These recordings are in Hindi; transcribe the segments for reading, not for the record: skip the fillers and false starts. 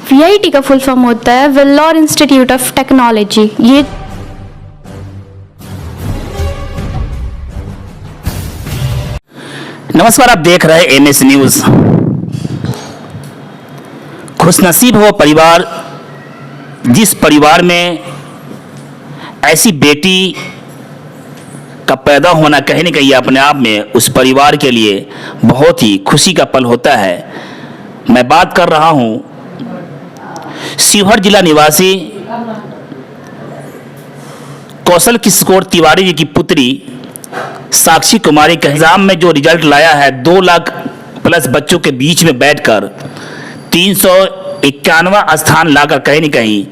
VIT का फुल फॉर्म होता है वेल्लोर इंस्टीट्यूट ऑफ टेक्नोलॉजी। ये नमस्कार, आप देख रहे हैं MS न्यूज। खुशनसीब हो परिवार जिस परिवार में ऐसी बेटी का पैदा होना कहीं न कहीं अपने आप में उस परिवार के लिए बहुत ही खुशी का पल होता है। मैं बात कर रहा हूं शिवहर जिला निवासी कौशल किशोर तिवारी जी की पुत्री साक्षी कुमारी का एग्जाम में जो रिजल्ट लाया है 2 लाख प्लस बच्चों के बीच में बैठकर 351वां स्थान लाकर कहीं न कहीं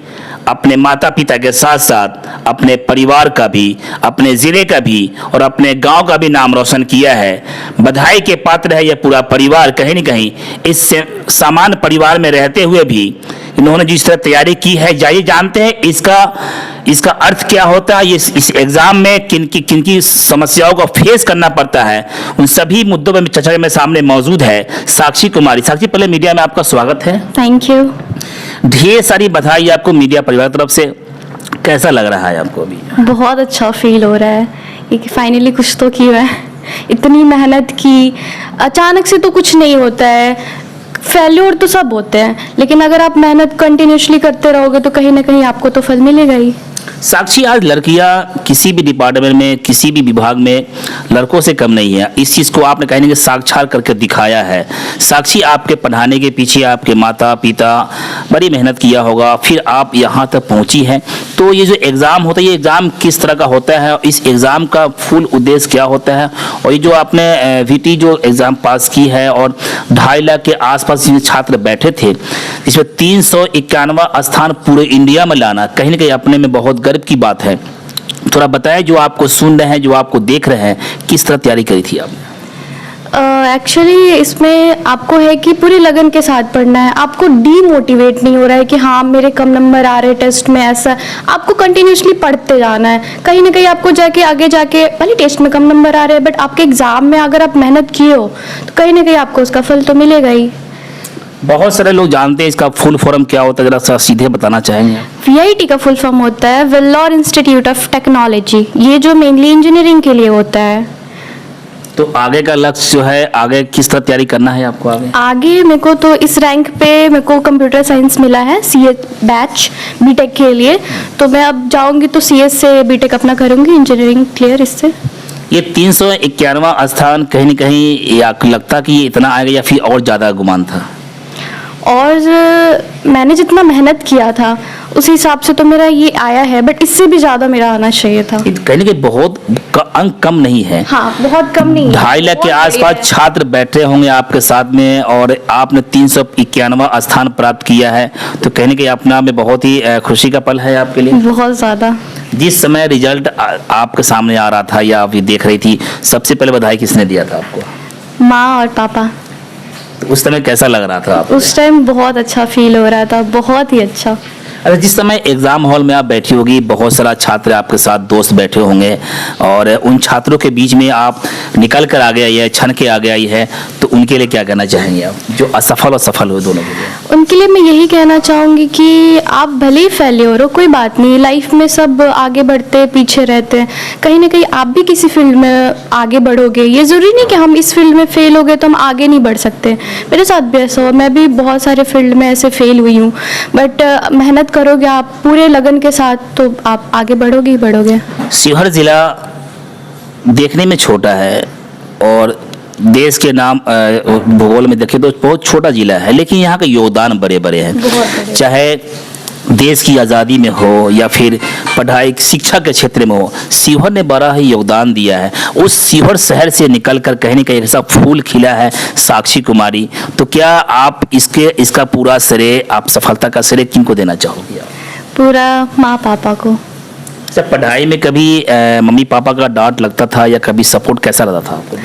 अपने माता पिता के साथ साथ अपने परिवार का भी, अपने ज़िले का भी और अपने गांव का भी नाम रोशन किया है। बधाई के पात्र है यह पूरा परिवार। कहीं न कहीं इस सामान्य परिवार में रहते हुए भी इन्होंने जिस तरह तैयारी की है, जाइए जानते हैं इसका अर्थ क्या होता है। ये इस एग्ज़ाम में किन समस्याओं को फेस करना पड़ता है, उन सभी मुद्दों पर चर्चा में सामने मौजूद है साक्षी कुमारी। साक्षी, पहले मीडिया में आपका स्वागत है। Thank you. ढेर सारी बधाई आपको मीडिया परिवार की तरफ से। कैसा लग रहा है आपको अभी? बहुत अच्छा फील हो रहा है कि फाइनली कुछ तो किया है। इतनी मेहनत की, अचानक से तो कुछ नहीं होता है। फेल्योर तो सब होते हैं, लेकिन अगर आप मेहनत कंटिन्यूसली करते रहोगे तो कहीं ना कहीं आपको तो फल मिलेगा ही। साक्षी, आज लड़कियां किसी भी डिपार्टमेंट में, किसी भी विभाग में लड़कों से कम नहीं है। इस चीज़ को आपने कहीं ना कहीं साक्षात करके दिखाया है। साक्षी, आपके पढ़ाने के पीछे आपके माता पिता बड़ी मेहनत किया होगा, फिर आप यहाँ तक पहुँची हैं। तो ये जो एग्ज़ाम होता है, ये एग्ज़ाम किस तरह का होता है, इस एग्ज़ाम का फुल उद्देश्य क्या होता है, और ये जो आपने VT जो एग्ज़ाम पास की है और 2.5 लाख के आसपास जिन छात्र बैठे थे, इसमें 351वां स्थान पूरे इंडिया में लाना कहीं ना कहीं अपने में बहुत गर्व की बात है। थोड़ा बताएं, जो आपको सुन रहे हैं, जो आपको देख रहे हैं, किस तरह तैयारी करी थी आपने? एक्चुअली इसमें आपको है कि पूरी लगन के साथ पढ़ना है। आपको डीमोटिवेट नहीं हो रहा है कि हाँ मेरे कम नंबर आ रहे टेस्ट में, ऐसा आपको कंटिन्यूसली पढ़ते जाना है। कहीं ना कहीं आपको जाके आगे जाके भले टेस्ट में कम नंबर आ रहे हैं, बट आपके एग्जाम में अगर आप मेहनत किए हो तो कहीं ना कहीं आपको उसका फल तो मिलेगा ही। बहुत सारे लोग जानते हैं इसका फुल फॉर्म क्या होता है, जरा सीधे बताना चाहेंगे? VIT का फुल फॉर्म होता है वेल्लोर इंस्टीट्यूट ऑफ टेक्नोलॉजी। ये जो मेनली इंजीनियरिंग के लिए होता है। तो आगे का लक्ष्य जो है, आगे किस तरह तैयारी करना है आपको? आगे मेरे को तो इस रैंक पे मेरे को कंप्यूटर साइंस मिला है, CA बैच BTech के लिए। तो मैं अब जाऊंगी तो CS से BTech अपना करूंगी, इंजीनियरिंग क्लियर इससे। ये 351वां स्थान कहीं न कहीं या लगता कि ये इतना आएगा या फिर और ज़्यादा गुमान था? और मैंने जितना मेहनत किया था उस हिसाब से तो मेरा ये आया है, बट इससे भी ज़्यादा मेरा आना चाहिए था। कहीं ना कहीं बहुत अंक कम नहीं है। हाँ, बहुत कम नहीं है। 2.5 लाख के आसपास छात्र बैठे होंगे आपके साथ में और आपने 351वां स्थान प्राप्त किया है, तो कहीं ना कहीं अपना में बहुत ही खुशी का पल है आपके लिए। बहुत ज़्यादा। जिस समय रिजल्ट आपके सामने आ रहा था या आप ये देख रही थी, सबसे पहले बधाई किसने दिया था आपको? माँ और पापा। तो उस समय कैसा लग रहा था आपको? उस टाइम बहुत अच्छा फील हो रहा था, बहुत ही अच्छा। अरे जिस समय एग्जाम हॉल में आप बैठी होगी, बहुत सारा छात्र आपके साथ दोस्त बैठे होंगे और उन छात्रों के बीच में आप निकल कर आ गया है, छन के आ गया है, तो उनके लिए क्या कहना चाहेंगे आप, जो असफल और सफल हुए दोनों के लिए? उनके लिए मैं यही कहना चाहूँगी कि आप भले ही फेल्योर हो, कोई बात नहीं। लाइफ में सब आगे बढ़ते पीछे रहते हैं। कहीं ना कहीं आप भी किसी फील्ड में आगे बढ़ोगे। ये ज़रूरी नहीं कि हम इस फील्ड में फेल हो गए तो हम आगे नहीं बढ़ सकते। मेरे साथ भी ऐसा हो, मैं भी बहुत सारे फील्ड में ऐसे फेल हुई हूँ, बट मेहनत करोगे आप पूरे लगन के साथ तो आप आगे बढ़ोगे ही बढ़ोगे। शिवहर जिला देखने में छोटा है और देश के नाम भूगोल में देखें तो बहुत छोटा जिला है, लेकिन यहाँ का योगदान बड़े बड़े हैं। चाहे देश की आज़ादी में हो या फिर पढ़ाई शिक्षा के क्षेत्र में हो, शिवहर ने बड़ा ही योगदान दिया है। उस शिवहर शहर से निकलकर कहीं ना कहीं ऐसा फूल खिला है साक्षी कुमारी। तो क्या आप इसका पूरा श्रेय, आप सफलता का श्रेय किनको देना चाहोगे? पूरा माँ पापा को। सर, पढ़ाई में कभी मम्मी पापा का डांट लगता था या कभी सपोर्ट कैसा रहता था आपको?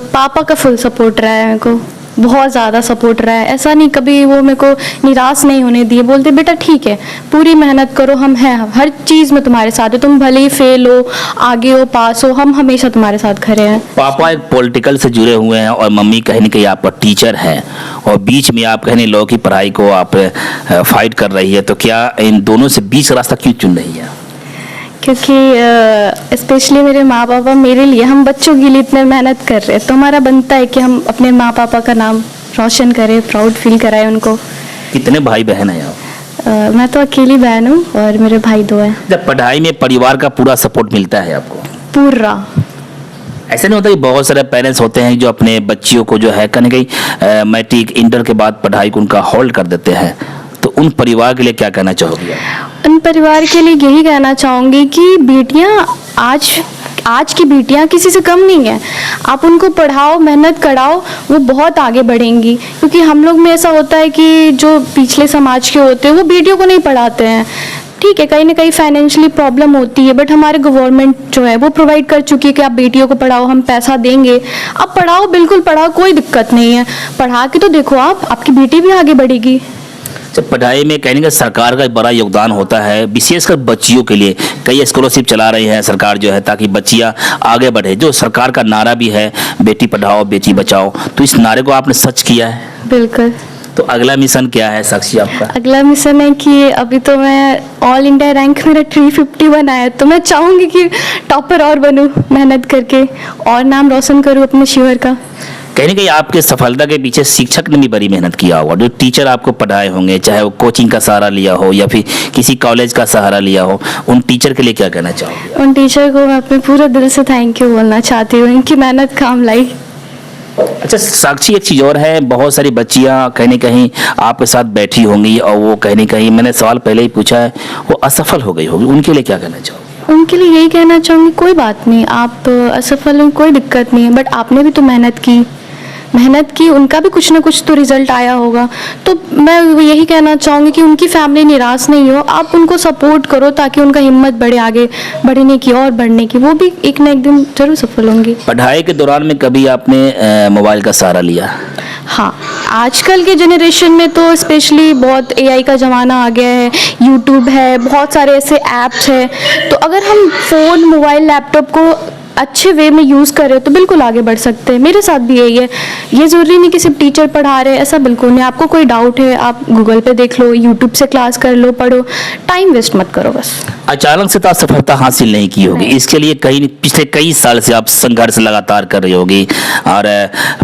पापा का फुल सपोर्ट रहा है मेरे को। बहुत ज़्यादा सपोर्ट रहा है। ऐसा नहीं कभी वो मेरे को निराश नहीं होने दिए, बोलते बेटा ठीक है पूरी मेहनत करो, हम हैं, हर चीज़ में तुम्हारे साथ है, तुम भले ही फेल हो, आगे हो, पास हो, हम हमेशा तुम्हारे साथ खड़े हैं। पापा एक पॉलिटिकल से जुड़े हुए हैं और मम्मी कहीं ना कहीं आपका टीचर है, और बीच में आप कहीं लॉ की पढ़ाई को आप फाइट कर रही है, तो क्या इन दोनों से बीच रास्ता क्यों चुन रही है? क्योंकि स्पेशली मेरे माँ पापा मेरे लिए, हम बच्चों के लिए इतने मेहनत कर रहे हैं, तो हमारा बनता है कि हम अपने माँ पापा का नाम रोशन करें, प्राउड फील कराएं उनको। कितने भाई बहन हैं आप? मैं तो अकेली बहन हूँ और मेरे भाई 2 हैं। जब पढ़ाई में परिवार का पूरा सपोर्ट मिलता है आपको? पूरा। ऐसा नहीं होता कि बहुत सारे पेरेंट्स होते हैं जो अपने बच्चियों को जो है कहीं मैट्रिक इंटर के बाद पढ़ाई को उनका होल्ड कर देते हैं, तो उन परिवार के लिए क्या कहना चाहोगे आप? उन परिवार के लिए यही कहना चाहूँगी कि बेटियाँ आज की बेटियाँ किसी से कम नहीं है। आप उनको पढ़ाओ, मेहनत कराओ, वो बहुत आगे बढ़ेंगी। क्योंकि हम लोग में ऐसा होता है कि जो पिछले समाज के होते हैं वो बेटियों को नहीं पढ़ाते हैं। ठीक है, कहीं ना कहीं फाइनेंशियली प्रॉब्लम होती है, बट हमारे गवर्नमेंट जो है वो प्रोवाइड कर चुकी है कि आप बेटियों को पढ़ाओ, हम पैसा देंगे, आप पढ़ाओ, बिल्कुल पढ़ाओ, कोई दिक्कत नहीं है। पढ़ा के तो देखो, आपकी बेटी भी आगे बढ़ेगी। जब पढ़ाई में कहने का सरकार का बड़ा योगदान होता है, विशेषकर बच्चियों के लिए कई स्कॉलरशिप चला रही है सरकार जो है, ताकि बच्चियां आगे बढ़े। जो सरकार का नारा भी है बेटी पढ़ाओ बेटी बचाओ, तो इस नारे को आपने सच किया है? बिल्कुल। तो अगला मिशन क्या है साक्षी आपका? अगला मिशन है कि अभी तो मैं ऑल इंडिया रैंक मेरा 351 आया, तो मैं चाहूँगी कि टॉपर और बनूँ, मेहनत करके और नाम रोशन करूँ अपने शिवर का। कहीं ना कहीं आपके सफलता के पीछे शिक्षक ने भी बड़ी मेहनत किया होगा, जो टीचर आपको पढ़ाए होंगे, चाहे वो कोचिंग का सहारा लिया हो या फिर किसी कॉलेज का सहारा लिया हो, उन टीचर के लिए क्या कहना चाहोगे? उन टीचर को मैं अपने पूरे दिल से थैंक यू बोलना चाहती हूँ, इनकी मेहनत काम लाई। अच्छा साक्षी, एक चीज़ और है, बहुत सारी बच्चियां कहीं ना कहीं आपके साथ बैठी होंगी और वो कहीं ना कहीं, मैंने सवाल पहले ही पूछा है, वो असफल हो गई होगी, उनके लिए क्या कहना चाहोगे? उनके लिए यही कहना चाहूँगी, कोई बात नहीं, आप असफल हो, कोई दिक्कत नहीं है, बट आपने भी तो मेहनत की, उनका भी कुछ ना कुछ तो रिजल्ट आया होगा। तो मैं यही कहना चाहूँगी कि उनकी फैमिली निराश नहीं हो, आप उनको सपोर्ट करो ताकि उनका हिम्मत बढ़े आगे बढ़ने की और बढ़ने की, वो भी एक ना एक दिन जरूर सफल होंगी। पढ़ाई के दौरान में कभी आपने मोबाइल का सहारा लिया? हाँ, आजकल के जनरेशन में तो स्पेशली बहुत एआई का ज़माना आ गया है, यूट्यूब है, बहुत सारे ऐसे ऐप्स हैं, तो अगर हम फ़ोन, मोबाइल, लैपटॉप को अच्छे वे में यूज़ करें तो बिल्कुल आगे बढ़ सकते हैं। मेरे साथ भी यही है, ये ज़रूरी नहीं कि सिर्फ टीचर पढ़ा रहे हैं, ऐसा बिल्कुल नहीं। आपको कोई डाउट है आप गूगल पे देख लो, यूट्यूब से क्लास कर लो, पढ़ो, टाइम वेस्ट मत करो बस। अचानक से तो आप सफलता हासिल नहीं की होगी, इसके लिए पिछले कई साल से आप संघर्ष लगातार कर रही होगी, और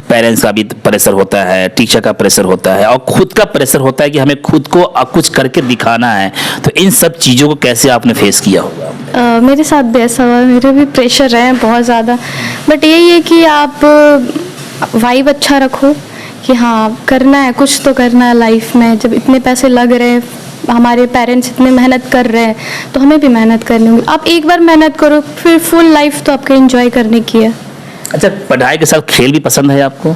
पेरेंट्स का भी प्रेशर होता है, टीचर का प्रेशर होता है, और खुद का प्रेशर होता है कि हमें खुद को कुछ करके दिखाना है। तो इन सब चीज़ों को कैसे आपने फेस किया होगा? मेरे साथ भी ऐसा हुआ, मेरे भी प्रेशर है बहुत ज़्यादा, बट यही है कि आप वाइब अच्छा रखो कि हाँ करना है, कुछ तो करना है लाइफ में। जब इतने पैसे लग रहे हैं, हमारे पेरेंट्स इतने मेहनत कर रहे हैं, तो हमें भी मेहनत करनी होगी। आप एक बार मेहनत करो, फिर फुल लाइफ तो आपको एंजॉय करने की है। अच्छा, पढ़ाई के साथ खेल भी पसंद है आपको?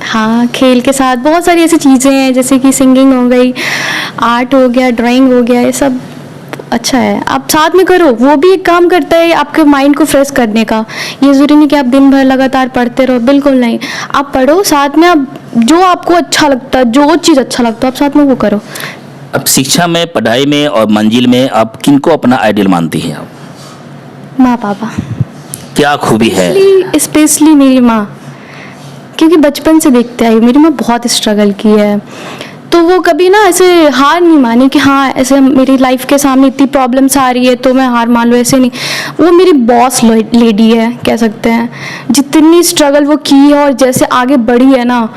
हाँ, खेल के साथ बहुत सारी ऐसी चीज़ें हैं, जैसे कि सिंगिंग हो गई, आर्ट हो गया, ड्राइंग हो गया, ये सब अच्छा है। आप साथ में करो, वो भी एक काम करता है आपके माइंड को फ्रेश करने का। ये ज़रूरी नहीं कि आप दिन भर लगातार पढ़ते रहो, बिल्कुल नहीं। आप पढ़ो, साथ में आप जो आपको अच्छा लगता है, जो चीज़ अच्छा लगता है, आप साथ में वो करो। अब शिक्षा में, पढ़ाई में और मंजिल में आप किनको अपना आइडियल मानती हैं आप? माँ पापा। क्या खूबी है? स्पेशली मेरी माँ, क्योंकि बचपन से देखते आई, मेरी माँ बहुत स्ट्रगल की है, तो वो कभी ना ऐसे हार नहीं मानी कि हाँ ऐसे मेरी लाइफ के सामने इतनी प्रॉब्लम्स आ रही है तो मैं हार मान लूँ, ऐसे नहीं। वो मेरी बॉस लेडी है कह सकते हैं, जितनी स्ट्रगल वो की है और जैसे आगे बढ़ी है ना,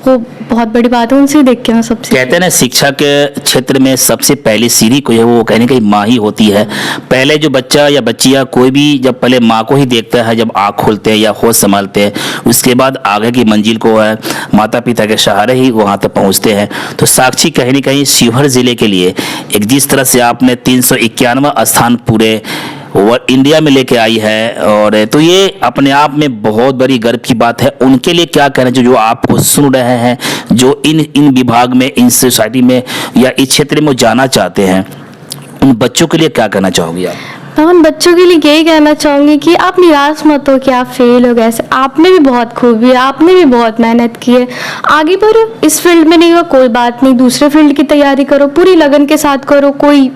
वो बहुत बड़ी बात है। उनसे देख के मैं सबसे, कहते हैं ना शिक्षा के क्षेत्र में सबसे पहली सीढ़ी कोई है, वो कहने की माँ ही होती है। पहले जो बच्चा या बच्चियाँ कोई भी जब पहले माँ को ही देखता है, जब आँख खोलते हैं या होश संभालते हैं, उसके बाद आगे की मंजिल को है माता पिता के सहारे ही वहाँ तक पहुँचते हैं। तो साक्षी कहीं ना कहीं शिवहर जिले के लिए एक जिस तरह से आपने 351वां स्थान पूरे इंडिया में लेके आई है, और तो ये अपने आप में बहुत बड़ी गर्व की बात है। उनके लिए क्या कहना चाहिए जो आपको सुन रहे हैं, जो इन विभाग में, इन सोसाइटी में या इस क्षेत्र में जाना चाहते हैं, उन बच्चों के लिए क्या कहना चाहोगी आप? मैं उन बच्चों के लिए यही कहना चाहूँगी कि आप निराश मत हो कि आप फेल हो गए। ऐसे आपने भी बहुत खूबी है, आपने भी बहुत मेहनत की है, आगे बढ़ो। इस फील्ड में नहीं हुआ कोई बात नहीं, दूसरे फील्ड की तैयारी करो, पूरी लगन के साथ करो। कोई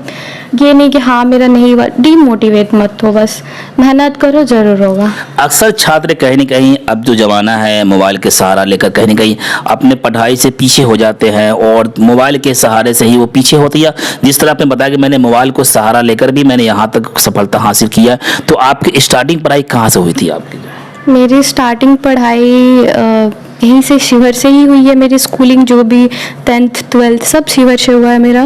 ये नहीं कि हाँ मेरा नहीं हुआ, डीमोटिवेट मत हो, बस मेहनत करो, ज़रूर होगा। अक्सर छात्र कहीं ना कहीं अब जो ज़माना है मोबाइल के सहारा लेकर कहीं ना कहीं अपने पढ़ाई से पीछे हो जाते हैं और मोबाइल के सहारे से ही वो पीछे होती है। जिस तरह आपने बताया कि मैंने मोबाइल को सहारा लेकर भी मैंने यहाँ तक सफलता हासिल किया, तो आपकी स्टार्टिंग पढ़ाई कहाँ से हुई थी आपकी? मेरी स्टार्टिंग पढ़ाई यहीं से, शिवर से ही हुई है। मेरी स्कूलिंग जो भी 10th 12th सब शिवर से हुआ है मेरा।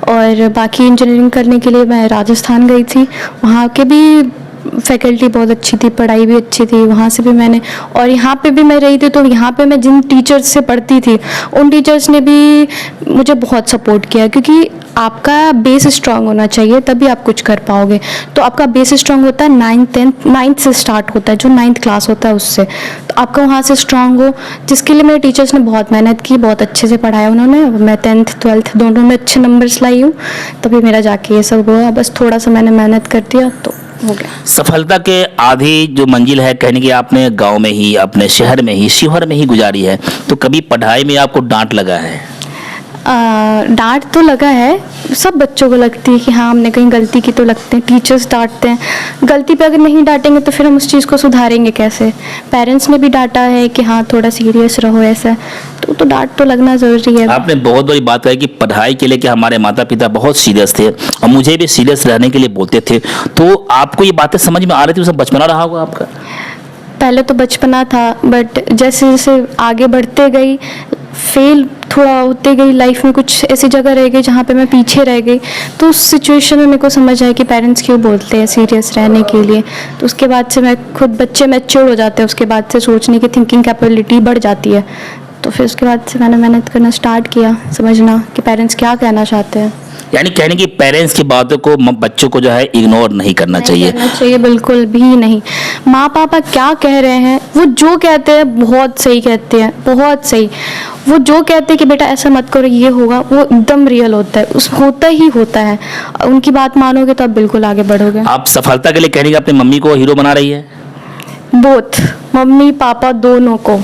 और बाकी इंजीनियरिंग करने के लिए मैं राजस्थान गई थी, वहाँ के भी फैकल्टी बहुत अच्छी थी, पढ़ाई भी अच्छी थी, वहाँ से भी मैंने, और यहाँ पे भी मैं रही थी तो यहाँ पे मैं जिन टीचर्स से पढ़ती थी उन टीचर्स ने भी मुझे बहुत सपोर्ट किया, क्योंकि आपका बेस स्ट्रांग होना चाहिए तभी आप कुछ कर पाओगे। तो आपका बेस स्ट्रांग होता है 9th से स्टार्ट होता है, जो 9th क्लास होता है उससे, तो आपका वहाँ से स्ट्रांग हो, जिसके लिए मेरे टीचर्स ने बहुत मेहनत की, बहुत अच्छे से पढ़ाया उन्होंने। मैं 10th 12th दोनों में अच्छे नंबर्स लाई हूँ, तभी मेरा जाके ये सब हुआ। बस थोड़ा सा मैंने मेहनत कर दिया तो हो गया। सफलता के आधी जो मंजिल है कहने की आपने गांव में ही, अपने शहर में ही, शिवहर में ही गुजारी है, तो कभी पढ़ाई में आपको डांट लगा है? डांट तो लगा है, सब बच्चों को लगती है कि हाँ हमने कहीं गलती की, तो लगते हैं टीचर्स डांटते हैं। गलती पे अगर नहीं डांटेंगे तो फिर हम उस चीज़ को सुधारेंगे कैसे। पेरेंट्स ने भी डांटा है कि हाँ थोड़ा सीरियस रहो, ऐसा तो डांट तो लगना ज़रूरी है। आपने बहुत बड़ी बात कही कि पढ़ाई के लिए कि हमारे माता पिता बहुत सीरियस थे और मुझे भी सीरियस रहने के लिए बोलते थे, तो आपको ये बातें समझ में आ रही थी, उसमें बचपना रहा होगा आपका? पहले तो बचपना था, बट जैसे जैसे आगे बढ़ते गई, फेल थोड़ा होते गई लाइफ में, कुछ ऐसी जगह रह गई जहाँ पे मैं पीछे रह गई, तो उस सिचुएशन में मेरे को समझ आया कि पेरेंट्स क्यों बोलते हैं सीरियस रहने के लिए। तो उसके बाद से मैं खुद, बच्चे मैच्योर हो जाते हैं, उसके बाद से सोचने की थिंकिंग कैपेबिलिटी बढ़ जाती है। तो फिर उसके बाद से मैंने मेहनत करना स्टार्ट किया, समझना कि पेरेंट्स क्या कहना चाहते हैं। यानी कहने की पेरेंट्स की बातों को बच्चों को जो है इग्नोर नहीं करना चाहिए। करना चाहिए, बिल्कुल भी नहीं। माँ पापा क्या कह रहे हैं, वो जो कहते हैं बहुत सही कहते हैं, बहुत सही। वो जो कहते हैं कि बेटा ऐसा मत करो ये होगा, वो एकदम रियल होता है, उस होता ही होता है। उनकी बात मानोगे तो आप बिल्कुल आगे बढ़ोगे। आप सफलता के लिए कहने की अपनी मम्मी को हीरो बना रही है? बोथ, मम्मी पापा दोनों को।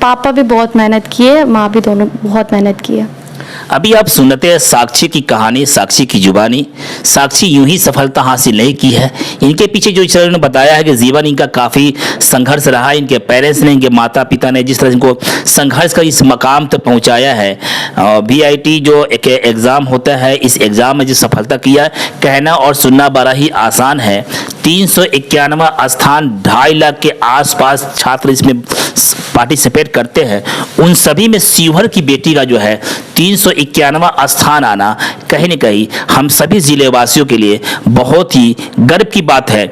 पापा भी बहुत मेहनत किए, माँ भी, दोनों बहुत मेहनत की है। अभी आप सुनते हैं साक्षी की कहानी, साक्षी की जुबानी। साक्षी यूं ही सफलता हासिल नहीं की है, इनके पीछे जो इन्होंने बताया है कि जीवन इनका काफ़ी संघर्ष रहा है। इनके पेरेंट्स ने, इनके माता पिता ने जिस तरह इनको संघर्ष कर इस मकाम तक पहुंचाया है। VIT जो एक एग्ज़ाम होता है, इस एग्ज़ाम में जो सफलता किया, कहना और सुनना बड़ा ही आसान है। 391वां स्थान, 2.5 लाख के आसपास छात्र इसमें पार्टिसिपेट करते हैं। उन सभी में शिवहर की बेटी का जो है 391वां स्थान आना कहीं न कहीं हम सभी जिले वासियों के लिए बहुत ही गर्व की बात है।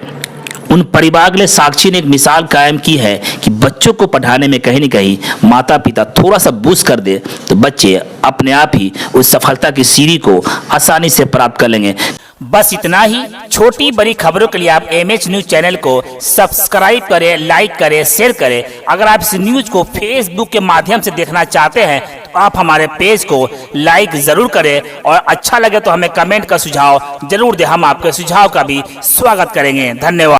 उन परिवार के लिए साक्षी ने एक मिसाल कायम की है कि बच्चों को पढ़ाने में कहीं न कहीं माता पिता थोड़ा सा बूस्ट कर दे तो बच्चे अपने आप ही उस सफलता की सीढ़ी को आसानी से प्राप्त कर लेंगे। बस इतना ही। छोटी बड़ी खबरों के लिए आप MH न्यूज चैनल को सब्सक्राइब करें, लाइक करें, शेयर करें। अगर आप इस न्यूज को फेसबुक के माध्यम से देखना चाहते हैं तो आप हमारे पेज को लाइक जरूर करें और अच्छा लगे तो हमें कमेंट का सुझाव जरूर दें। हम आपके सुझाव का भी स्वागत करेंगे। धन्यवाद।